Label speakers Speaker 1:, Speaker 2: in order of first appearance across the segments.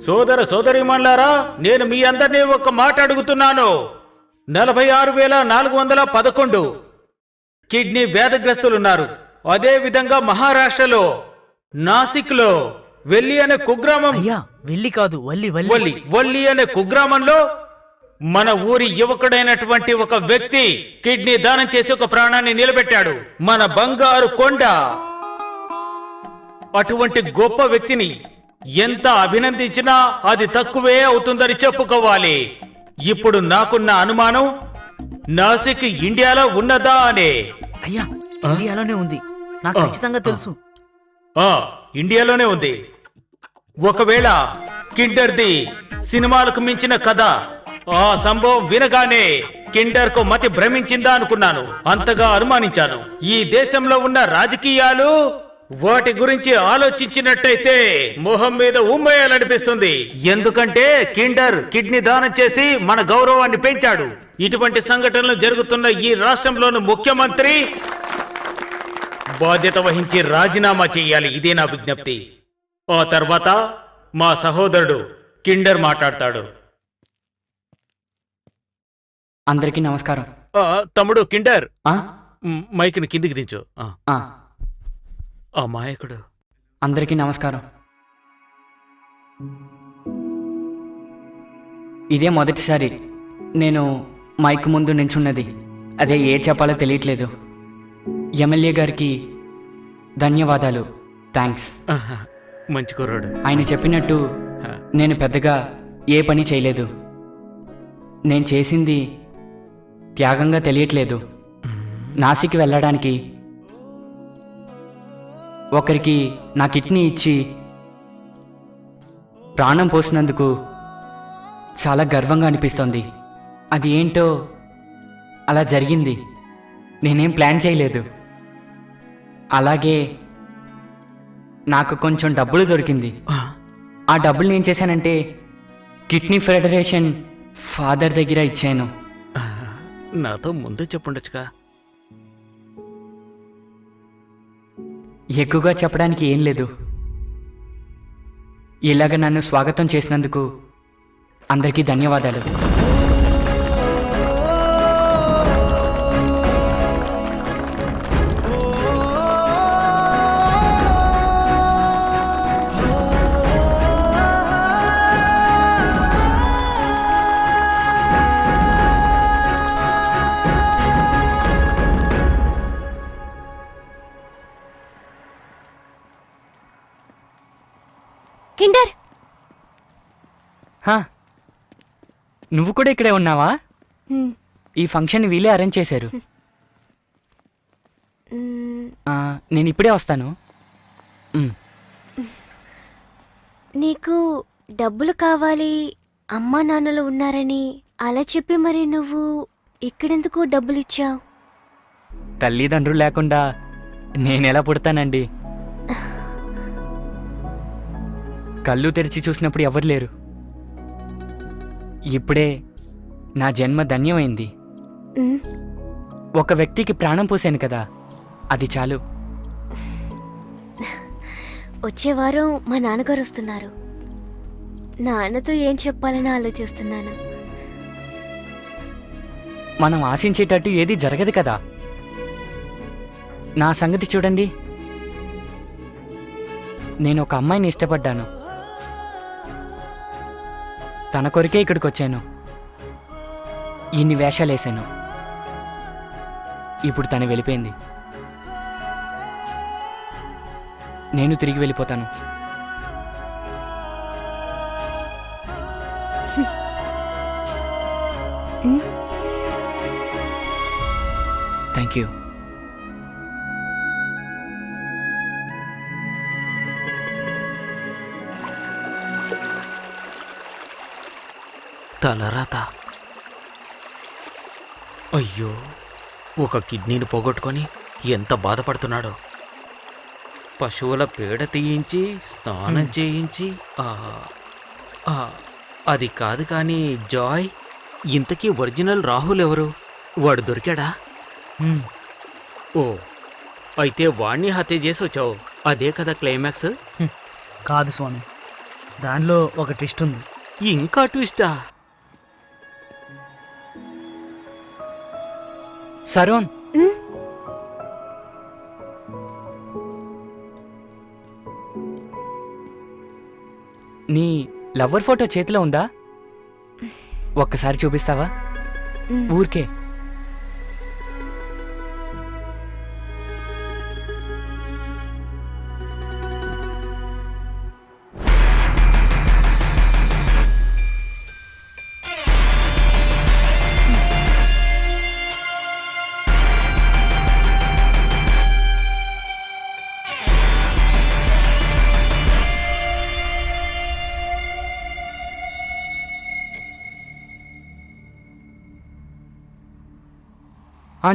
Speaker 1: సోదర సోదరీమణులారా, నేను మీ అందరినీ ఒక మాట అడుగుతున్నాను. 46,411 కిడ్నీ వ్యాధిగ్రస్తులున్నారు. అదే విధంగా మహారాష్ట్రలో నాసిక్లో వెల్లి అనే కుగ్రామం,
Speaker 2: వెళ్ళి కాదు
Speaker 1: వల్లి అనే కుగ్రామంలో మన ఊరి యువకుడైనటువంటి ఒక వ్యక్తి కిడ్నీ దానం చేసి ఒక ప్రాణాన్ని నిలబెట్టాడు. మన బంగారు కొండ. అటువంటి గొప్ప వ్యక్తిని ఎంత అభినందించినా అది తక్కువే అవుతుందని చెప్పుకోవాలి. ఇప్పుడు నాకున్న అనుమానం నాసిక్ ఇండియాలో ఉన్నదా అనే.
Speaker 2: అయ్యా, ఇండియాలోనే ఉంది, నాకు ఖచ్చితంగా తెలుసు.
Speaker 1: ఇండియాలోనే ఉంది. ఒకవేళ కిండర్ది సినిమాలకు మించిన కథ. ఆ సంభవం వినగానే కిండర్ కు మతి భ్రమించిందా అనుకున్నాను. అంతగా అనుమానించాను. ఈ దేశంలో ఉన్న రాజకీయాలు వాటి గురించి ఆలోచించినట్టయితే మొహం మీద ఉమ్మేయాలనిపిస్తుంది. ఎందుకంటే కిండర్ కిడ్నీ దానం చేసి మన గౌరవాన్ని పెంచాడు. ఇటువంటి సంఘటనలు జరుగుతున్న ఈ రాష్ట్రంలోని ముఖ్యమంత్రి బాధ్యత వహించి రాజీనామా చేయాలి. ఇదే నా విజ్ఞప్తి. ఆ తర్వాత మా సహోదరుడు కిండర్ మాట్లాడతాడు.
Speaker 3: అందరికీ నమస్కారం.
Speaker 1: తమ్ముడు కిండర్, మైక్ని కిందికి దించు. అమాయకుడు.
Speaker 3: అందరికీ నమస్కారం. ఇదే మొదటిసారి నేను మైక్ ముందు నించున్నది. అదే ఏ చెప్పాలో తెలియట్లేదు. ఎమ్మెల్యే గారికి ధన్యవాదాలు, థ్యాంక్స్.
Speaker 1: మంచి కుర్రాడు.
Speaker 3: ఆయన చెప్పినట్టు నేను పెద్దగా ఏ పని చేయలేదు. నేను చేసింది త్యాగంగా తెలియట్లేదు. నాసిక్ వెళ్ళడానికి ఒకరికి నా కిడ్నీ ఇచ్చి ప్రాణం పోసినందుకు చాలా గర్వంగా అనిపిస్తోంది. అది ఏంటో అలా జరిగింది. నేనేం ప్లాన్ చేయలేదు. అలాగే నాకు కొంచెం డబ్బులు దొరికింది. ఆ డబ్బులు ఏం చేశానంటే కిడ్నీ ఫెడరేషన్ ఫాదర్ దగ్గర ఇచ్చాను.
Speaker 1: నాతో ముందు చెప్పుండొచ్చుగా.
Speaker 3: ఎక్కువగా చెప్పడానికి ఏం లేదు. ఇలాగ నన్ను స్వాగతం చేసినందుకు అందరికీ ధన్యవాదాలు.
Speaker 4: కిండర్,
Speaker 3: నువ్వు కూడా ఇక్కడే ఉన్నావా? ఈ ఫంక్షన్ వీళ్ళే అరేంజ్ చేశారు. నేను ఇప్పుడే వస్తాను.
Speaker 4: నీకు డబ్బులు కావాలి, అమ్మా నాన్నలు ఉన్నారని అలా చెప్పి మరి నువ్వు ఇక్కడెందుకు డబ్బులు ఇచ్చావు?
Speaker 3: తల్లిదండ్రులు లేకుండా నేనెలా పుడతానండి? కళ్ళు తెరిచి చూసినప్పుడు ఎవరు లేరు. ఇప్పుడే నా జన్మ ధన్యమైంది. ఒక వ్యక్తికి ప్రాణం పోసాను కదా, అది చాలు.
Speaker 4: వచ్చే వారం మా నాన్నగారు వస్తున్నారు. నాన్నతో ఏం చెప్పాలని ఆలోచిస్తున్నాను.
Speaker 3: మనం ఆశించేటట్టు ఏది జరగదు కదా. నా సంగతి చూడండి. నేను ఒక అమ్మాయిని ఇష్టపడ్డాను. తన కొరికే ఇక్కడికి వచ్చాను. ఇన్ని వేషాలు వేశాను. ఇప్పుడు తను వెళ్ళిపోయింది. నేను తిరిగి వెళ్ళిపోతాను. Thank you.
Speaker 1: తలరాత. అయ్యో, ఒక కిడ్నీని పోగొట్టుకొని ఎంత బాధపడుతున్నాడో. పశువుల పేడ తీయించి స్నానం చేయించి అది కాదు కానీ జాయ్, ఇంతకీ ఒరిజినల్ రాహుల్ ఎవరు? వాడు దొరికాడా?
Speaker 2: హ్మ్.
Speaker 1: ఓ, అయితే వాణ్ణి హత్య చేసి వచ్చావు. అదే కదా క్లైమాక్స్?
Speaker 2: కాదు స్వామి, దానిలో ఒక ట్విస్ట్ ఉంది.
Speaker 1: ఇంకా ట్విస్టా?
Speaker 3: సరోన్,
Speaker 4: ఉమ్,
Speaker 3: నీ లవ్వర్ ఫోటో చేతిలో ఉందా? ఒక్కసారి చూపిస్తావా?
Speaker 4: ఉమ్.
Speaker 3: ఊరికే.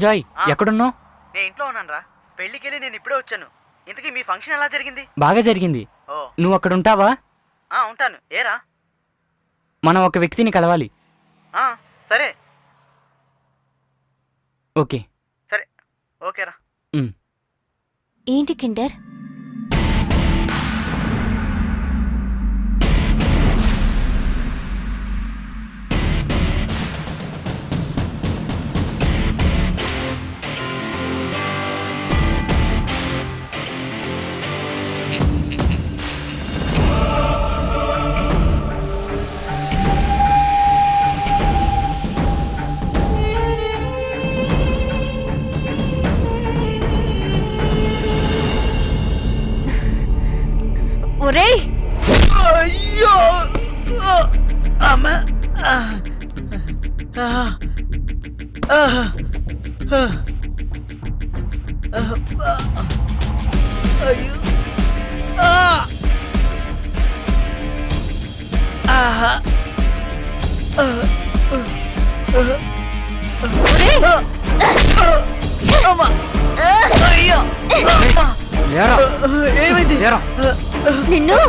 Speaker 3: జాయ్, ఎక్కడున్నావు?
Speaker 2: నేను ఇంట్లో ఉన్నాను రా. పెళ్ళికి వెళ్ళి నేను ఇప్పుడే వచ్చాను. ఇంతకీ మీ ఫంక్షన్ ఎలా జరిగింది?
Speaker 3: బాగా జరిగింది.
Speaker 2: ఓ,
Speaker 3: నువ్వు అక్కడ ఉంటావా?
Speaker 2: ఉంటాను. ఏరా?
Speaker 3: మనం ఒక వ్యక్తిని కలవాలి.
Speaker 2: సరే
Speaker 3: ఓకే.
Speaker 2: సరే, ఓకేరా.
Speaker 4: ఏంటి కిండర్? ఒరేయ్,
Speaker 2: అయ్యో అమ్మ. అయ్యో. ఏమైంది?
Speaker 4: నిన్ను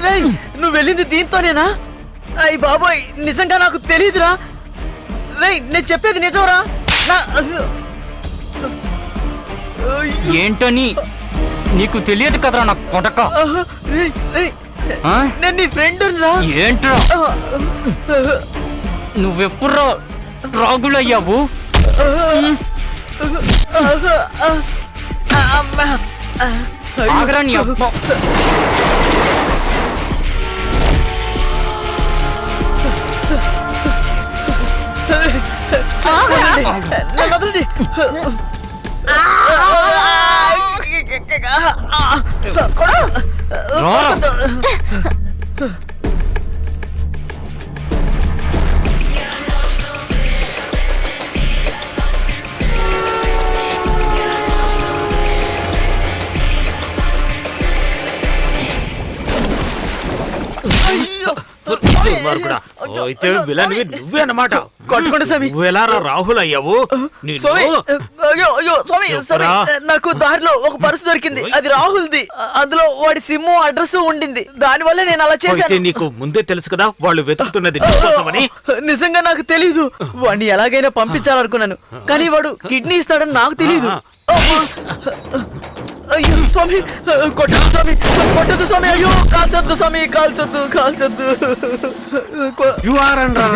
Speaker 2: రేయ్, నువ్వు వెళ్ళింది దీంతోనేనా? అయ్యి బాబోయ్, నిజంగా నాకు తెలియదురా. రేయ్, నేను చెప్పేది నిజంరా.
Speaker 3: ఏంటని నీకు తెలియదు కదరా నా కొడక. ఆ?
Speaker 2: నేను నీ ఫ్రెండ్ రా.
Speaker 3: ఏంట్రా నువ్వెప్పుడు రాగులయ్యావు? ఆగరా నీ అబ్బా.
Speaker 2: వదలండి.
Speaker 1: అయితే విలన్వి నువ్వే అన్నమాట.
Speaker 2: కొట్టుకోండి స్వామి.
Speaker 1: నువ్వెలారా రాహుల్ అయ్యావు? నిన్ను-
Speaker 2: స్వామి, అయ్యో అయ్యో స్వామి, స్వామి,
Speaker 1: చెప్పరా?
Speaker 2: నాకు దారిలో ఒక పర్సు దొరికింది. అది రాహుల్ది. అందులో వాడి సిమ్ము అడ్రస్ ఉండింది. దాని వల్ల నేను అలా
Speaker 1: అయితే
Speaker 2: చేశాను.
Speaker 1: నీకు ముందే తెలుసు కదా వాళ్ళు వెతుకుతున్నది నీకోసమని.
Speaker 2: నిజంగా నాకు తెలీదు. వాడిని ఎలాగైనా పంపించాలనుకున్నాను, కానీ వాడు కిడ్నీ ఇస్తాడని నాకు తెలీదు. అమ్మా. అయ్యో స్వామి, కొట్టదు స్వామి, కొట్టదు స్వామి. అయ్యో, కాల్చొద్దు స్వామి, కాల్చొద్దు, కాల్చొద్దు.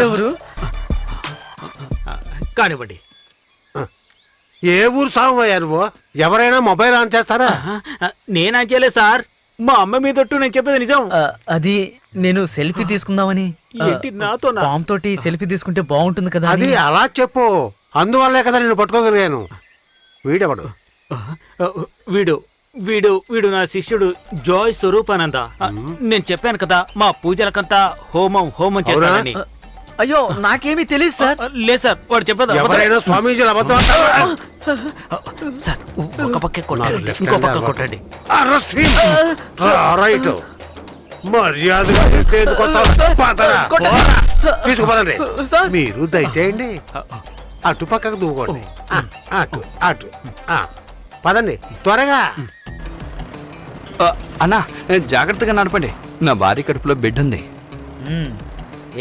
Speaker 2: ఎవరు?
Speaker 1: కానివ్వండి.
Speaker 5: ఏ ఊరు సామయ్యా నువ్వు? ఎవరైనా మొబైల్ ఆన్ చేస్తారా?
Speaker 1: నేనా చేయలే సార్, మా అమ్మ మీదొట్టు నేను చెప్పేది నిజం.
Speaker 2: అది నేను సెల్ఫీ తీసుకుందామని.
Speaker 1: ఏంటి నాతోనా?
Speaker 2: పామ్ తోటి సెల్ఫీ తీసుకుంటే బాగుంటుంది కదా అని.
Speaker 5: అది అలా చెప్పు, అందువల్లే కదా నేను పట్టుకోగలిగాను. వీడెవడు?
Speaker 1: వీడు వీడు వీడు నా శిష్యుడు జాయ్ స్వరూపానంద. నేను చెప్పాను కదా మా పూజలకంతా హోమం హోమం చేస్తానని.
Speaker 2: అయ్యో, నాకేమీ తెలియదు సార్.
Speaker 1: లేదు సార్, వాడు చెప్పదు.
Speaker 5: ఎవరైనా స్వామీజీలు అబద్ధం ఆడతారా?
Speaker 1: సార్, ఒక పక్కే కొట్టండి, ఇంకో పక్క కొట్టండి.
Speaker 5: Arrest him. రైట్. మర్యాదగా చేస్తే ఎందుకు వస్తావు? పాతరా. పోరా. తీసుకుపోదండి.
Speaker 2: సార్.
Speaker 5: మీరు దయచేయండి, అటు పక్కకు దూకోండి. అటు అటు పదండి త్వరగా.
Speaker 6: అన్నా, జాగ్రత్తగా నడపండి. నా భార్య కడుపులో బిడ్డ ఉంది.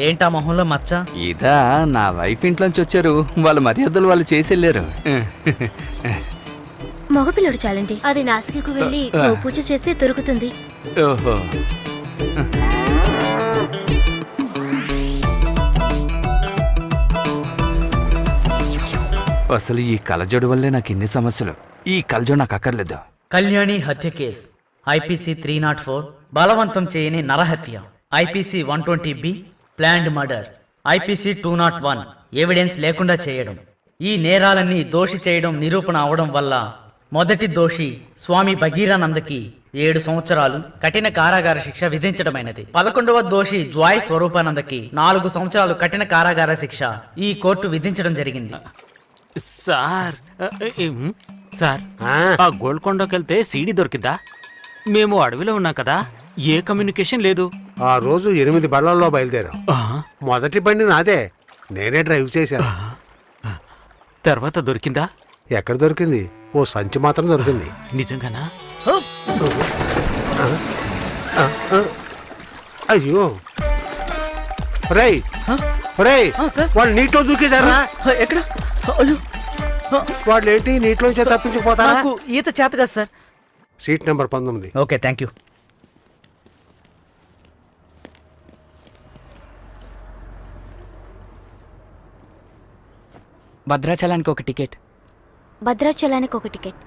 Speaker 2: ఏంటా మొహంలో మచ్చ?
Speaker 3: ఇదా నా వైఫ్ ఇంట్లోంచి వచ్చారు, వాళ్ళ మర్యాదలు వాళ్ళు చేసి వెళ్ళారు.
Speaker 4: మగపిల్లడు చాలండి. అది నాసికకు వెళ్ళి పూజ చేసి దొరుకుతుంది.
Speaker 3: ఓహో, అసలు ఈ కలజోడు వల్లే నాకు ఇన్ని సమస్యలు. ఈ కలజోడు నాకు అక్కర్లేదు.
Speaker 2: కళ్యాణి హత్య కేసు ఐపీసీ 304 బలవంతం చేయని నరహత్య, IPC 120B planned murder, IPC 201 evidence లేకుండా చేయడం. ఈ నేరాలన్నీ దోషి చేయడం నిరూపణ అవడం వల్ల మొదటి దోషి స్వామి భగీరానందకి 7 సంవత్సరాలు కఠిన కారాగార శిక్ష విధించడమైనది. 11వ దోషి జ్వాయ్ స్వరూపానందకి 4 సంవత్సరాలు కఠిన కారాగార శిక్ష ఈ కోర్టు విధించడం జరిగింది.
Speaker 1: సార్ సార్, ఆ గోల్కొండకి వెళ్తే సీడీ దొరికిందా? మేము అడవిలో ఉన్నాం కదా, ఏ కమ్యూనికేషన్ లేదు.
Speaker 5: ఆ రోజు 8 బళ్ళల్లో బయలుదేరాం.
Speaker 1: ఆ,
Speaker 5: మొదటి బండి నాదే, నేనే డ్రైవ్ చేశాను.
Speaker 1: తర్వాత దొరికిందా?
Speaker 5: ఎక్కడ దొరికింది? ఓ సంచి మాత్రం దొరికింది.
Speaker 1: నిజంగానా?
Speaker 5: అయ్యో రేయ్ రేయ్,
Speaker 2: సార్?
Speaker 5: వాళ్ళు నీటిలో దూకేశారా?
Speaker 2: ఎక్కడ? అయ్యో,
Speaker 5: వాళ్ళు ఏంటి నీటిలోంచే తప్పించుకుపోతారా?
Speaker 2: నాకు ఈత చేత కదా sir.
Speaker 5: Seat number 19.
Speaker 2: Okay, thank you.
Speaker 3: భద్రాచలానికి ఒక టికెట్.
Speaker 4: భద్రాచలానికి ఒక టికెట్.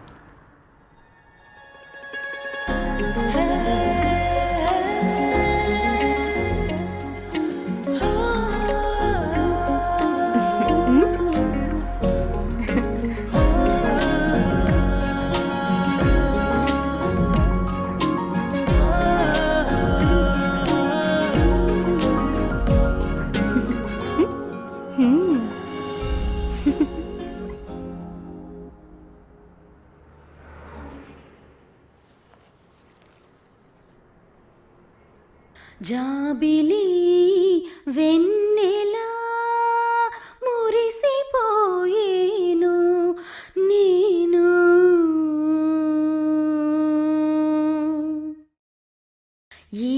Speaker 6: జాబిలి వెన్నెలా మురిసిపోయేను నేను, ఈ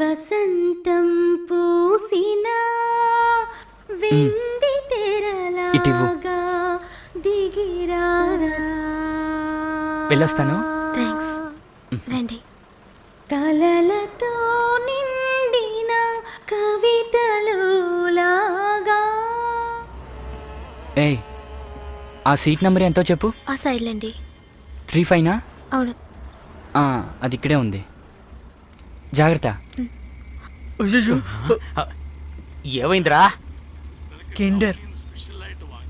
Speaker 6: వసంతం పూసిన వెండి తెరలాగా దిగిరారా.
Speaker 3: వెళ్ళొస్తాను.
Speaker 4: థ్యాంక్స్. రండి.
Speaker 6: కలలతో నిండిన కవితలు లాగా.
Speaker 3: ఏయ్, ఆ సీట్ నెంబర్ ఎంతో చెప్పు.
Speaker 4: ఆ సైడ్లండి.
Speaker 3: 35నా?
Speaker 4: అవును.
Speaker 3: అది ఇక్కడే ఉంది, జాగ్రత్త.
Speaker 2: అయ్యో,
Speaker 1: ఏమైందిరా?
Speaker 2: కిండర్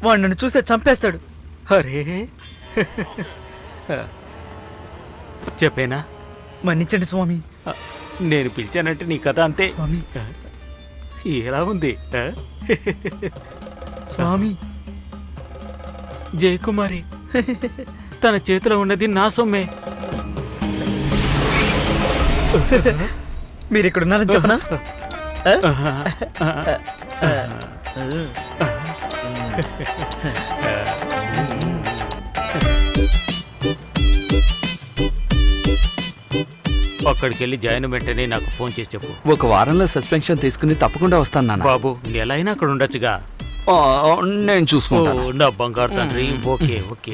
Speaker 2: వాడు నన్ను చూస్తే చంపేస్తాడు.
Speaker 1: అరే చెప్పేనా?
Speaker 2: మన్నించండి స్వామి.
Speaker 1: నేను పిలిచానంటే నీ కథ అంతే.
Speaker 2: స్వామి,
Speaker 1: ఎలా ఉంది?
Speaker 2: స్వామి.
Speaker 1: జయకుమారి తన చేతిలో ఉన్నది నా సొమ్మే.
Speaker 2: మీరు ఇక్కడ ఉన్నారని చెప్పనా?
Speaker 1: అక్కడికి వెళ్ళి జాయిన్ వెంటనే నాకు ఫోన్ చేసి చెప్పు.
Speaker 3: ఒక వారంలో సస్పెన్షన్ తీసుకుని తప్పకుండా వస్తాను నాన్న.
Speaker 1: బాబు, నెల అయినా అక్కడ ఉండొచ్చుగా.
Speaker 3: నేను చూసుకుంటాను.
Speaker 1: నా బంగారు తండ్రి. ఓకే ఓకే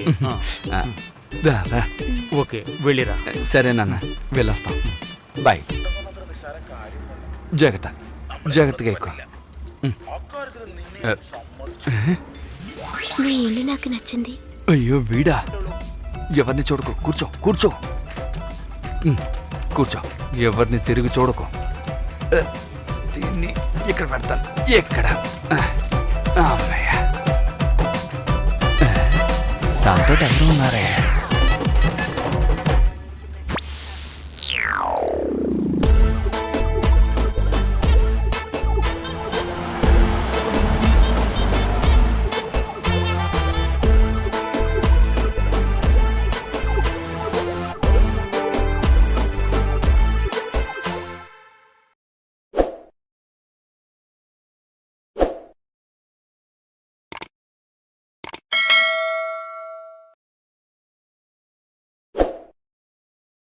Speaker 1: ఓకే, వెళ్ళిరా.
Speaker 3: సరే నాన్న, వెళ్ళొస్తాం. బాయ్. జాగ్రత్తగా ఎక్కువ.
Speaker 4: మీ ఇల్లు నాకు నచ్చింది.
Speaker 3: అయ్యో వీడా, ఎవరిని చూడకు. కూర్చో. కూర్చో, ఎవరిని తిరిగి చూడకు. దీన్ని ఇక్కడ పెడతాను. ఎక్కడ? అమ్మయ్య, దాంతో ఎవరు ఉన్నారా?